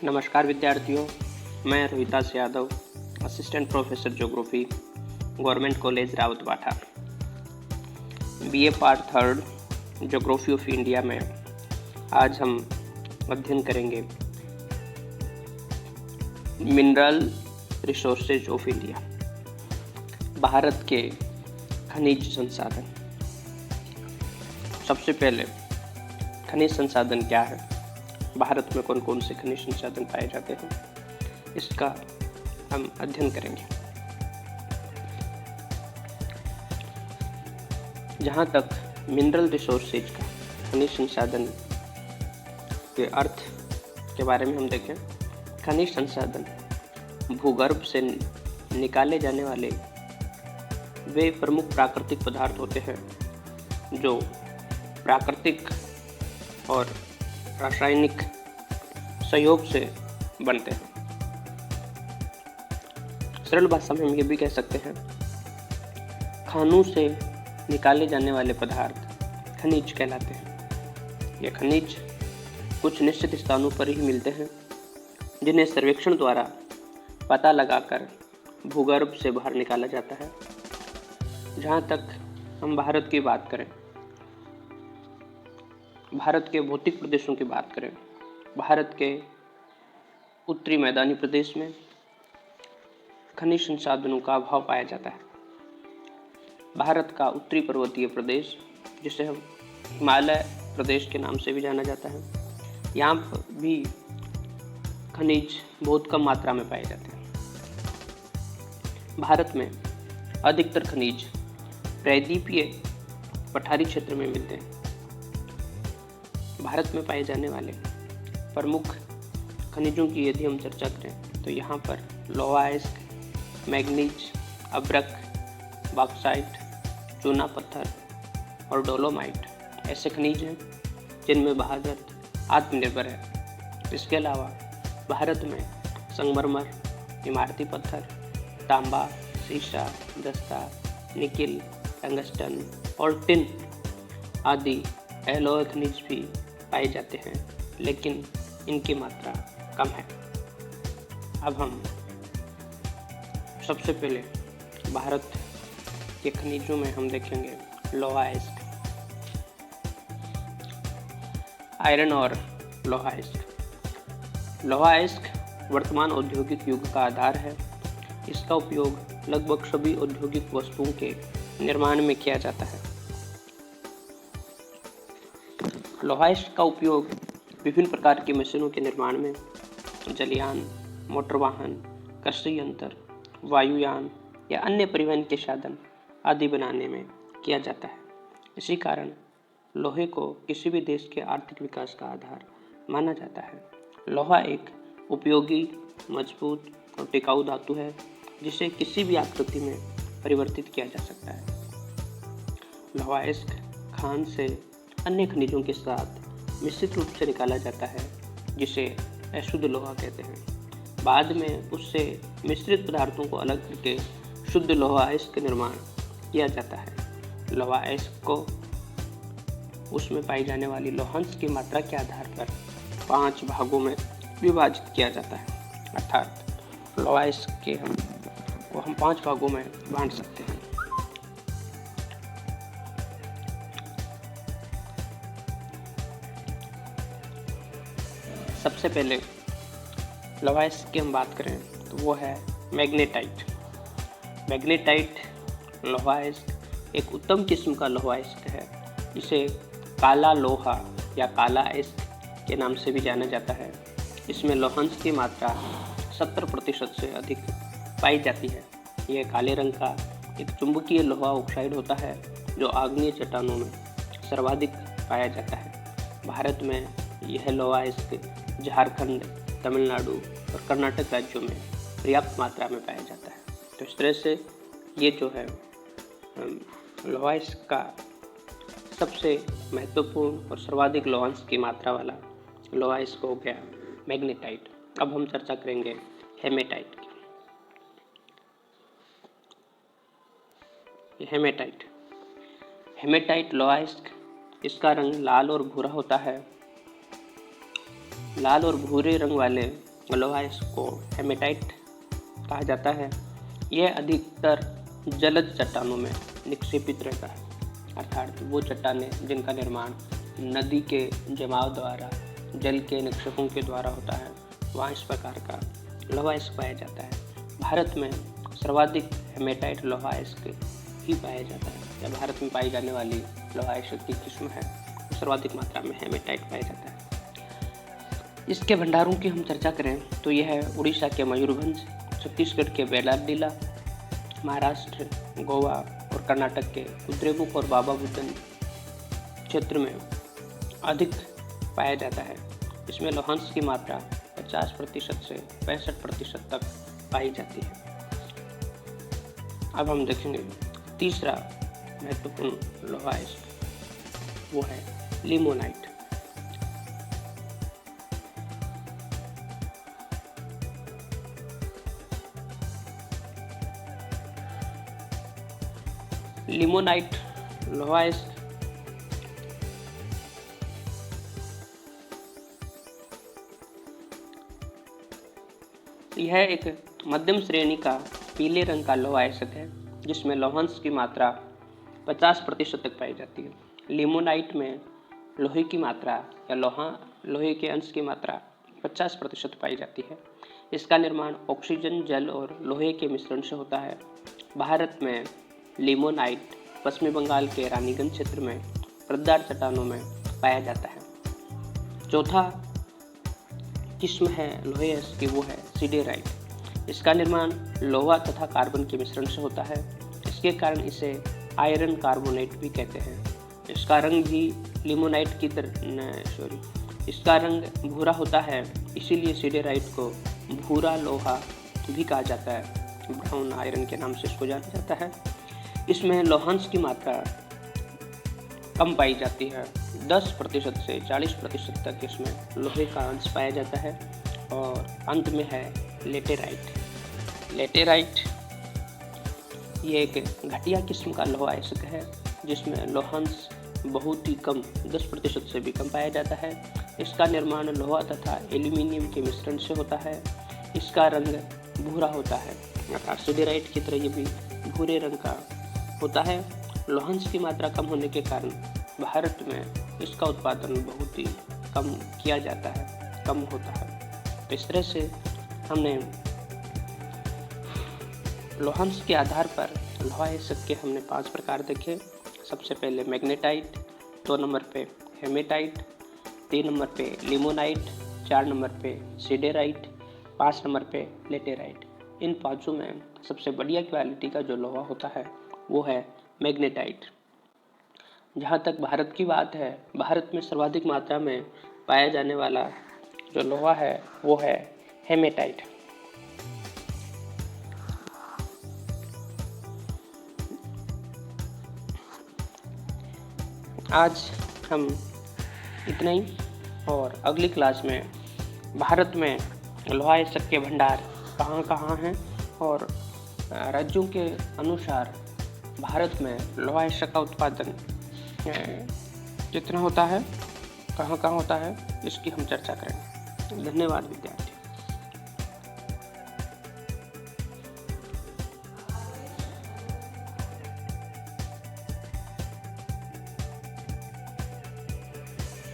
नमस्कार विद्यार्थियों, मैं Rohitas Yadav, assistant professor geography, government college Rawatbhata, BA part third geography of India में आज हम अध्ययन करेंगे mineral resources of India, Bharat के खनिज संसाधन। सबसे पहले खनिज संसाधन क्या है, भारत में कौन कौन से खनिज संसाधन पाए जाते हैं, इसका हम अध्ययन करेंगे। जहाँ तक मिनरल रिसोर्सेज का खनिज संसाधन के अर्थ के बारे में हम देखें, खनिज संसाधन भूगर्भ से निकाले जाने वाले वे प्रमुख प्राकृतिक पदार्थ होते हैं जो प्राकृतिक और रासायनिक सहयोग से बनते हैं। सरल भाषा में हम ये भी कह सकते हैं, खानों से निकाले जाने वाले पदार्थ खनिज कहलाते हैं। ये खनिज कुछ निश्चित स्थानों पर ही मिलते हैं, जिन्हें सर्वेक्षण द्वारा पता लगाकर भूगर्भ से बाहर निकाला जाता है। जहाँ तक हम भारत की बात करें, भारत के भौतिक प्रदेशों की बात करें, भारत के उत्तरी मैदानी प्रदेश में खनिज संसाधनों का अभाव पाया जाता है। भारत का उत्तरी पर्वतीय प्रदेश, जिसे हम हिमालय प्रदेश के नाम से भी जाना जाता है, यहाँ पर भी खनिज बहुत कम मात्रा में पाए जाते हैं। भारत में अधिकतर खनिज प्रायद्वीपीय पठारी क्षेत्र में मिलते हैं। भारत में पाए जाने वाले प्रमुख खनिजों की यदि हम चर्चा करें तो यहाँ पर लोहा अयस्क, मैग्नीज, अब्रक, बॉक्साइट, चूना पत्थर और डोलोमाइट ऐसे खनिज हैं जिनमें भारत आत्मनिर्भर है। इसके अलावा भारत में संगमरमर, इमारती पत्थर, तांबा, सीसा, दस्ता, निकिल, टंगस्टन और टिन आदि एलॉय खनिज भी पाए जाते हैं, लेकिन इनकी मात्रा कम है। अब हम सबसे पहले भारत के खनिजों में हम देखेंगे लोहा अयस्क, आयरन और लोहा अयस्क। लोहा अयस्क वर्तमान औद्योगिक युग का आधार है। इसका उपयोग लगभग सभी औद्योगिक वस्तुओं के निर्माण में किया जाता है। लोहा अयस्क का उपयोग विभिन्न प्रकार की मशीनों के निर्माण में, जलयान, मोटर वाहन, कृषि यंत्र, वायुयान या अन्य परिवहन के साधन आदि बनाने में किया जाता है। इसी कारण लोहे को किसी भी देश के आर्थिक विकास का आधार माना जाता है। लोहा एक उपयोगी, मजबूत और टिकाऊ धातु है, जिसे किसी भी आकृति में परिवर्तित किया जा सकता है। लोहा अयस्क खान से अन्य खनिजों के साथ मिश्रित रूप से निकाला जाता है, जिसे अशुद्ध लोहा कहते हैं। बाद में उससे मिश्रित पदार्थों को अलग करके शुद्ध लोहा अयस्क का निर्माण किया जाता है। लोहा अयस्क को उसमें पाई जाने वाली लौहांश की मात्रा के आधार पर 5 भागों में विभाजित किया जाता है, अर्थात लोहा अयस्क के हम 5 भागों में बांट सकते हैं। सबसे पहले लोहा अयस्क की हम बात करें तो वो है मैग्नेटाइट। मैग्नेटाइट लोहा अयस्क एक उत्तम किस्म का लोहा अयस्क है। इसे काला लोहा या काला अयस्क के नाम से भी जाना जाता है। इसमें लौहांश की मात्रा 70% से अधिक पाई जाती है। यह काले रंग का एक चुंबकीय लोहा ऑक्साइड होता है जो आग्नेय चट्टानों में सर्वाधिक पाया जाता है। भारत में यह लोहा अयस्क झारखंड, तमिलनाडु और कर्नाटक राज्यों में पर्याप्त मात्रा में पाया जाता है। तो इस तरह से ये जो है लोहा अयस्क का सबसे महत्वपूर्ण और सर्वाधिक लौहांश की मात्रा वाला लोहा अयस्क हो गया मैग्नेटाइट। अब हम चर्चा करेंगे हेमेटाइट की। हेमेटाइट लोहा अयस्क, इसका रंग लाल और भूरा होता है। लाल और भूरे रंग वाले लोहा को हेमेटाइट कहा जाता है। यह अधिकतर जलज चट्टानों में निक्षेपित रहता है, अर्थात वो चट्टानें जिनका निर्माण नदी के जमाव द्वारा जल के निक्षेपों के द्वारा होता है, वहाँ इस प्रकार का लोहा पाया जाता है। भारत में सर्वाधिक हेमेटाइट लोहा ही पाया जाता है, या भारत में पाई जाने वाली लोहा की किस्म है, सर्वाधिक मात्रा में हेमेटाइट पाया जाता है। इसके भंडारों की हम चर्चा करें तो यह है उड़ीसा के मयूरभंज, छत्तीसगढ़ के बेलाडीला, महाराष्ट्र, गोवा और कर्नाटक के कुद्रेमुख और बाबा बुदन क्षेत्र में अधिक पाया जाता है। इसमें लोहांश की मात्रा 50% से 65% तक पाई जाती है। अब हम देखेंगे तीसरा महत्वपूर्ण लोहा वो है लिमोनाइट। लिमोनाइट लोहा यह एक मध्यम श्रेणी का पीले रंग का लोहा है, जिसमें लोहांश की मात्रा 50% तक पाई जाती है। लिमोनाइट में लोहे की मात्रा या लोहे के अंश की मात्रा 50% पाई जाती है। इसका निर्माण ऑक्सीजन, जल और लोहे के मिश्रण से होता है। भारत में लिमोनाइट पश्चिमी बंगाल के रानीगंज क्षेत्र में प्रदार चट्टानों में पाया जाता है। चौथा किस्म है लोहे की, वो है सिडेराइट। इसका निर्माण लोहा तथा कार्बन के मिश्रण से होता है। इसके कारण इसे आयरन कार्बोनेट भी कहते हैं। इसका रंग भी लिमोनाइट की इसका रंग भूरा होता है, इसीलिए सिडेराइट को भूरा लोहा भी कहा जाता है। ब्राउन आयरन के नाम से इसको जाना जाता है। इसमें लोहांश की मात्रा कम पाई जाती है, 10% से 40% तक इसमें लोहे का अंश पाया जाता है। और अंत में है लेटेराइट। लेटेराइट ये एक घटिया किस्म का लोहा है, जिसमें लोहांश बहुत ही कम 10% से भी कम पाया जाता है। इसका निर्माण लोहा तथा एल्यूमिनियम के मिश्रण से होता है। इसका रंग भूरा होता है, अर्थात सिडेराइट की तरह ये भी भूरे रंग का होता है। लोहांश की मात्रा कम होने के कारण भारत में इसका उत्पादन बहुत ही कम किया जाता है, कम होता है। तो इस तरह से हमने लोहांश के आधार पर लोहा के हमने 5 प्रकार देखे। सबसे पहले मैग्नेटाइट, 2 नंबर पे हेमेटाइट, 3 नंबर पे लिमोनाइट, 4 नंबर पे सिडेराइट, 5 नंबर पे लेटेराइट। इन पांचों में सबसे बढ़िया क्वालिटी का जो लोहा होता है वो है मैग्नेटाइट। जहाँ तक भारत की बात है, भारत में सर्वाधिक मात्रा में पाया जाने वाला जो लोहा है वो है हेमेटाइट। आज हम इतना ही, और अगली क्लास में भारत में लोहा के भंडार कहाँ कहाँ हैं और राज्यों के अनुसार भारत में लोहा का उत्पादन कितना होता है, कहाँ कहाँ होता है, इसकी हम चर्चा करेंगे। धन्यवाद विद्यार्थी।